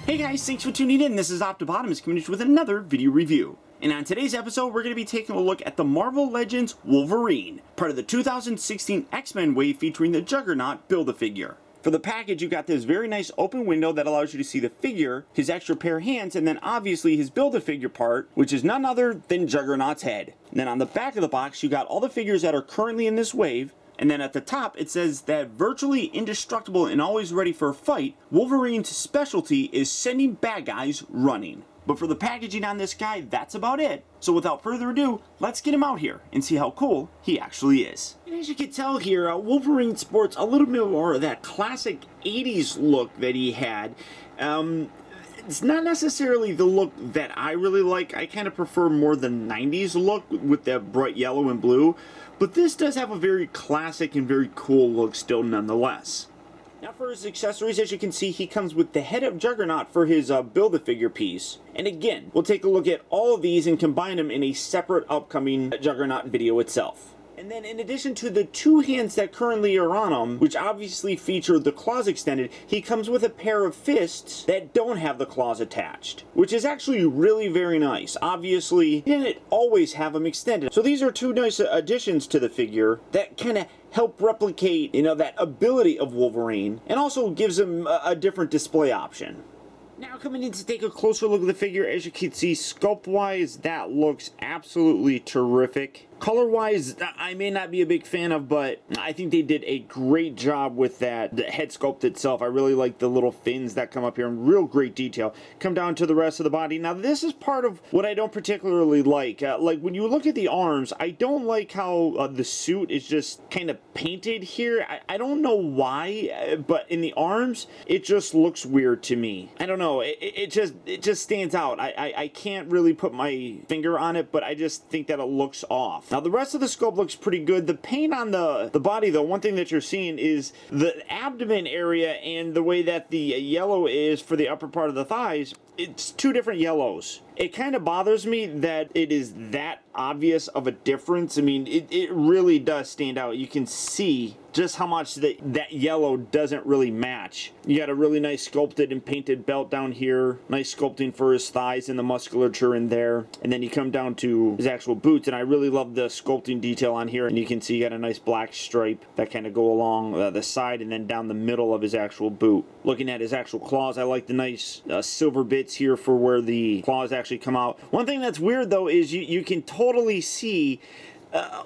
Hey guys, thanks for tuning in. This is Optibotimus coming at you with another video review. And on today's episode, we're going to be taking a look at the Marvel Legends Wolverine, part of the 2016 X-Men wave featuring the Juggernaut Build-A-Figure. For the package, you got this very nice open window that allows you to see the figure, his extra pair of hands, and then obviously his Build-A-Figure part, which is none other than Juggernaut's head. And then on the back of the box, you got all the figures that are currently in this wave, and then at the top, it says that virtually indestructible and always ready for a fight, Wolverine's specialty is sending bad guys running. But for the packaging on this guy, that's about it. So without further ado, let's get him out here and see how cool he actually is. And as you can tell here, Wolverine sports a little bit more of that classic 80s look that he had. It's not necessarily the look that I really like. I kind of prefer more the 90s look with that bright yellow and blue. But this does have a very classic and very cool look still nonetheless. Now for his accessories, as you can see, he comes with the head of Juggernaut for his Build-A-Figure piece. And again, we'll take a look at all of these and combine them in a separate upcoming Juggernaut video itself. And then in addition to the two hands that currently are on him, which obviously feature the claws extended, he comes with a pair of fists that don't have the claws attached, which is actually really very nice. Obviously, he didn't always have them extended. So these are two nice additions to the figure that kind of help replicate, that ability of Wolverine, and also gives him a different display option. Now coming in to take a closer look at the figure, as you can see, sculpt-wise, that looks absolutely terrific. Color-wise, I may not be a big fan of, but I think they did a great job with that. The head sculpt itself, I really like the little fins that come up here in real great detail. Come down to the rest of the body. Now, this is part of what I don't particularly like. Like, when you look at the arms, I don't like how the suit is just kind of painted here. I don't know why, but in the arms, it just looks weird to me. I don't know. It just stands out. I can't really put my finger on it, but I just think that it looks off. Now, the rest of the sculpt looks pretty good. The paint on the body, though, one thing that you're seeing is the abdomen area and the way that the yellow is for the upper part of the thighs. It's two different yellows. It kind of bothers me that it is that obvious of a difference. I mean, it really does stand out. You can see just how much that yellow doesn't really match. You got a really nice sculpted and painted belt down here. Nice sculpting for his thighs and the musculature in there. And then you come down to his actual boots, and I really love the sculpting detail on here. And you can see you got a nice black stripe that kind of go along the side and then down the middle of his actual boot. Looking at his actual claws, I like the nice silver bits here for where the claws actually come out. One thing that's weird, though, is you can totally see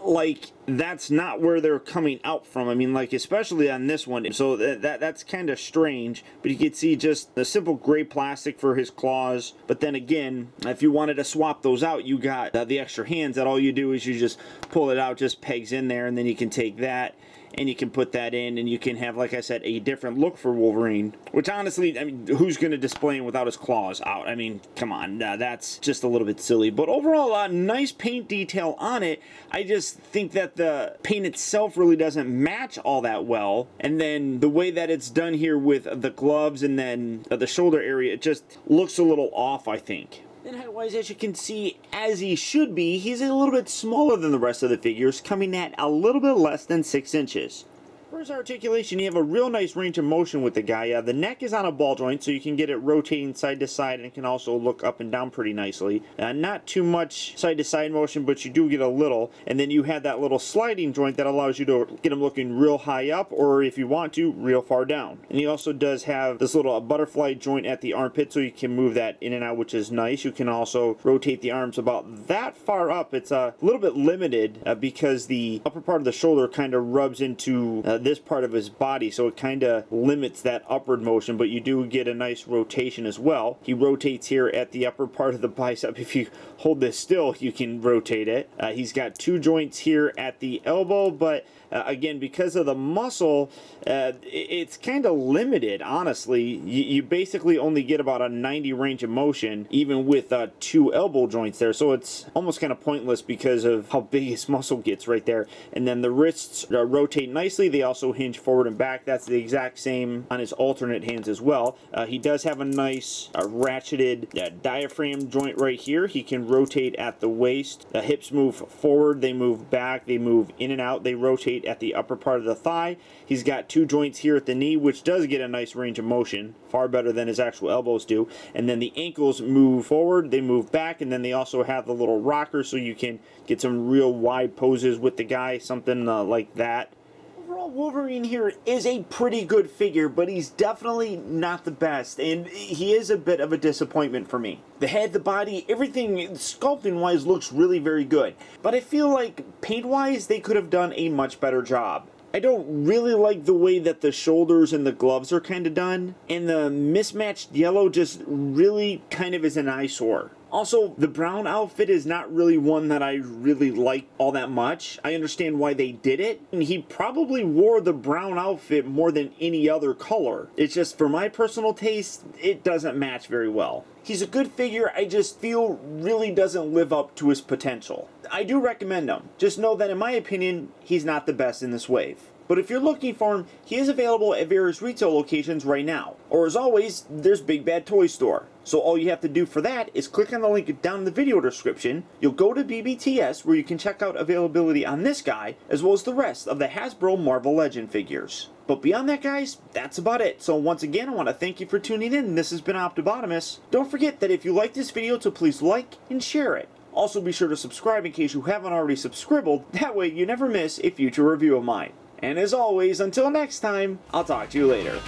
like that's not where they're coming out from. I mean, like, especially on this one. So that's kind of strange, but you can see just the simple gray plastic for his claws. But then again, if you wanted to swap those out, you got the extra hands that all you do is you just pull it out, just pegs in there, and then you can take that and you can put that in, and you can have, like I said, a different look for Wolverine. Which, honestly, I mean, who's going to display him without his claws out? I mean, come on, that's just a little bit silly. But overall, nice paint detail on it. I just think that the paint itself really doesn't match all that well. And then the way that it's done here with the gloves and then the shoulder area, it just looks a little off, I think. Then height-wise, as you can see, as he should be, he's a little bit smaller than the rest of the figures, coming at a little bit less than 6 inches. For his articulation, you have a real nice range of motion with the guy. The neck is on a ball joint, so you can get it rotating side to side, and it can also look up and down pretty nicely. Not too much side to side motion, but you do get a little. And then you have that little sliding joint that allows you to get him looking real high up, or if you want to, real far down. And he also does have this little butterfly joint at the armpit, so you can move that in and out, which is nice. You can also rotate the arms about that far up. It's a little bit limited because the upper part of the shoulder kind of rubs into this part of his body, so it kind of limits that upward motion, but you do get a nice rotation as well. He rotates here at the upper part of the bicep. If you hold this still, you can rotate it. He's got two joints here at the elbow, but again, because of the muscle, it's kind of limited, honestly. You basically only get about a 90 range of motion, even with two elbow joints there, so it's almost kind of pointless because of how big his muscle gets right there. And then the wrists rotate nicely. They also also hinge forward and back. That's the exact same on his alternate hands as well. He does have a nice ratcheted diaphragm joint right here. He can rotate at the waist. The hips move forward, they move back, they move in and out, they rotate at the upper part of the thigh. He's got 2 joints here at the knee, which does get a nice range of motion, far better than his actual elbows do. And then the ankles move forward, they move back, and then they also have the little rocker so you can get some real wide poses with the guy, something like that. Overall, Wolverine here is a pretty good figure, but he's definitely not the best, and he is a bit of a disappointment for me. The head, the body, everything sculpting-wise looks really very good, but I feel like paint-wise they could have done a much better job. I don't really like the way that the shoulders and the gloves are kind of done, and the mismatched yellow just really kind of is an eyesore. Also, the brown outfit is not really one that I really like all that much. I understand why they did it, and he probably wore the brown outfit more than any other color. It's just, for my personal taste, it doesn't match very well. He's a good figure, I just feel really doesn't live up to his potential. I do recommend him. Just know that in my opinion, he's not the best in this wave. But if you're looking for him, he is available at various retail locations right now. Or as always, there's Big Bad Toy Store. So all you have to do for that is click on the link down in the video description. You'll go to BBTS where you can check out availability on this guy, as well as the rest of the Hasbro Marvel Legend figures. But beyond that, guys, that's about it. So once again, I want to thank you for tuning in. This has been Optibotimus. Don't forget that if you like this video, to please like and share it. Also be sure to subscribe in case you haven't already subscribed. That way you never miss a future review of mine. And as always, until next time, I'll talk to you later.